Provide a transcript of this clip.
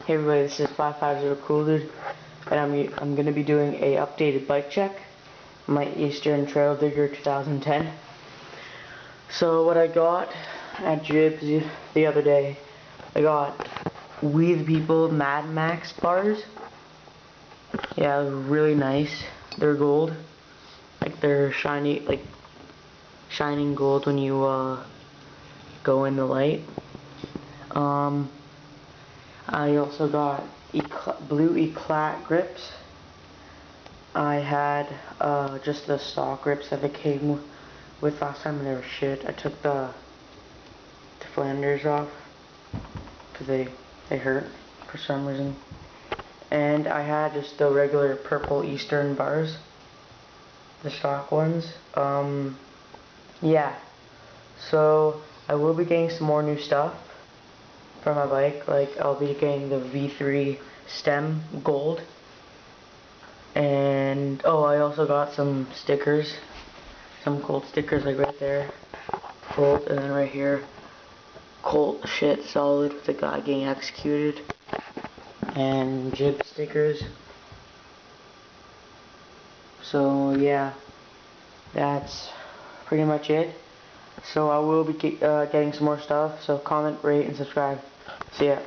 Hey everybody, this is 550 Cool Dude, and I'm gonna be doing a updated bike check, my Eastern Traildigger 2010. So what I got at Jibs the other day, I got We the People Mad Max bars. Yeah, they're really nice. They're gold, like they're shiny, like shining gold when you go in the light. I also got blue Eclat grips. I had just the stock grips that it came with last time, and they were shit. I took the flanders off because they hurt for some reason. And I had just the regular purple Eastern bars, the stock ones. Yeah. So I will be getting some more new stuff for my bike. Like I'll be getting the V3 stem gold. And oh, I also got some stickers, some Colt stickers, like right there, Colt, and then right here, Colt shit solid with the guy getting executed, and Jib stickers. So yeah, that's pretty much it. So I will be getting some more stuff. So comment, rate, and subscribe. See ya.